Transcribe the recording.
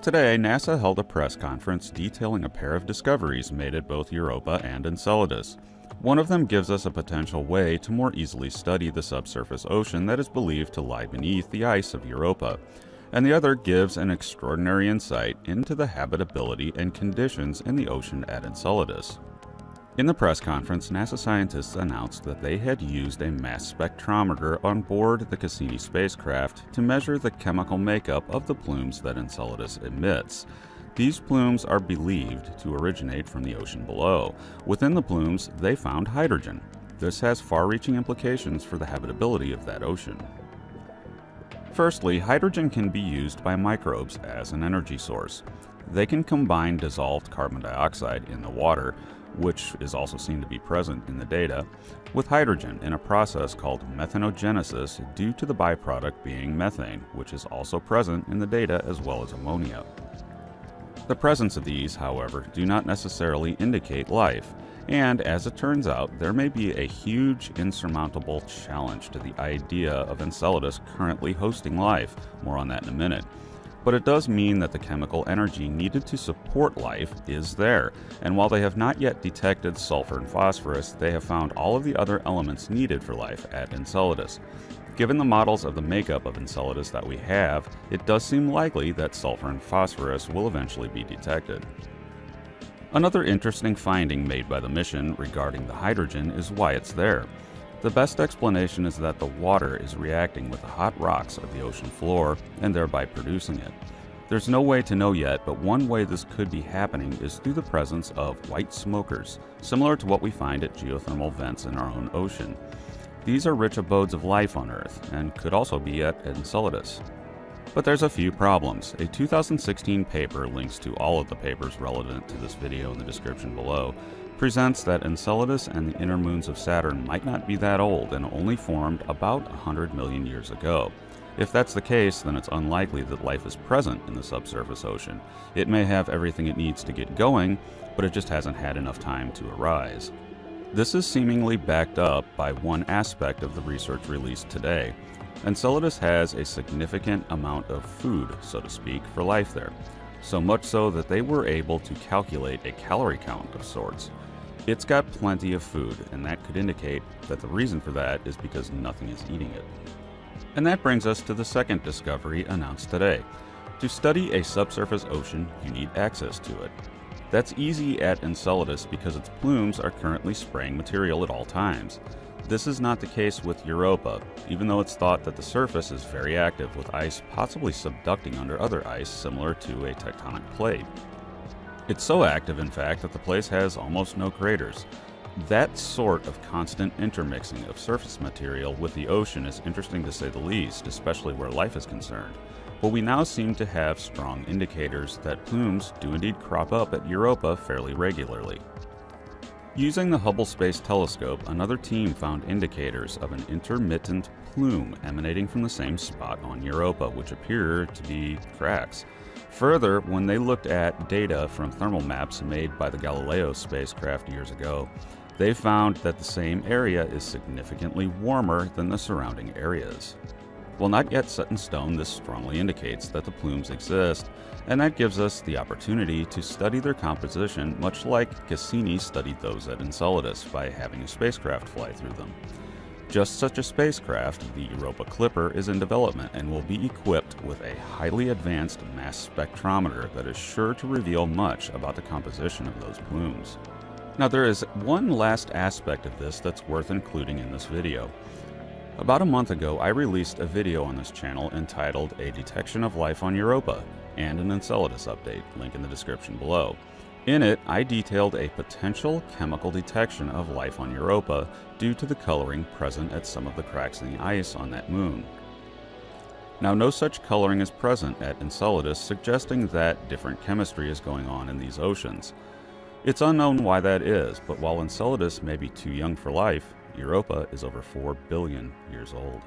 Today, NASA held a press conference detailing a pair of discoveries made at both Europa and Enceladus. One of them gives us a potential way to more easily study the subsurface ocean that is believed to lie beneath the ice of Europa, and the other gives an extraordinary insight into the habitability and conditions in the ocean at Enceladus. In the press conference, NASA scientists announced that they had used a mass spectrometer on board the Cassini spacecraft to measure the chemical makeup of the plumes that Enceladus emits. These plumes are believed to originate from the ocean below. Within the plumes, they found hydrogen. This has far-reaching implications for the habitability of that ocean. Firstly, hydrogen can be used by microbes as an energy source. They can combine dissolved carbon dioxide in the water, which is also seen to be present in the data, with hydrogen in a process called methanogenesis due to the byproduct being methane, which is also present in the data as well as ammonia. The presence of these, however, do not necessarily indicate life, and as it turns out, there may be a huge insurmountable challenge to the idea of Enceladus currently hosting life. More on that in a minute. But it does mean that the chemical energy needed to support life is there, and while they have not yet detected sulfur and phosphorus, they have found all of the other elements needed for life at Enceladus. Given the models of the makeup of Enceladus that we have, it does seem likely that sulfur and phosphorus will eventually be detected. Another interesting finding made by the mission regarding the hydrogen is why it's there. The best explanation is that the water is reacting with the hot rocks of the ocean floor and thereby producing it. There's no way to know yet, but one way this could be happening is through the presence of white smokers, similar to what we find at geothermal vents in our own ocean. These are rich abodes of life on Earth and could also be at Enceladus. But there's a few problems. A 2016 paper, links to all of the papers relevant to this video in the description below, presents that Enceladus and the inner moons of Saturn might not be that old and only formed about 100 million years ago. If that's the case, then it's unlikely that life is present in the subsurface ocean. It may have everything it needs to get going, but it just hasn't had enough time to arise. This is seemingly backed up by one aspect of the research released today. Enceladus has a significant amount of food, so to speak, for life there. So much so that they were able to calculate a calorie count of sorts. It's got plenty of food, and that could indicate that the reason for that is because nothing is eating it. And that brings us to the second discovery announced today. To study a subsurface ocean, you need access to it. That's easy at Enceladus because its plumes are currently spraying material at all times. This is not the case with Europa, even though it's thought that the surface is very active with ice possibly subducting under other ice similar to a tectonic plate. It's so active, in fact, that the place has almost no craters. That sort of constant intermixing of surface material with the ocean is interesting to say the least, especially where life is concerned. But we now seem to have strong indicators that plumes do indeed crop up at Europa fairly regularly. Using the Hubble Space Telescope, another team found indicators of an intermittent plume emanating from the same spot on Europa, which appear to be cracks. Further, when they looked at data from thermal maps made by the Galileo spacecraft years ago, they found that the same area is significantly warmer than the surrounding areas. While not yet set in stone, this strongly indicates that the plumes exist, and that gives us the opportunity to study their composition much like Cassini studied those at Enceladus by having a spacecraft fly through them. Just such a spacecraft, the Europa Clipper, is in development and will be equipped with a highly advanced mass spectrometer that is sure to reveal much about the composition of those plumes. Now, there is one last aspect of this that's worth including in this video. About a month ago, I released a video on this channel entitled A Detection of Life on Europa and an Enceladus update, link in the description below. In it, I detailed a potential chemical detection of life on Europa due to the coloring present at some of the cracks in the ice on that moon. Now, no such coloring is present at Enceladus, suggesting that different chemistry is going on in these oceans. It's unknown why that is, but while Enceladus may be too young for life, Europa is over 4 billion years old.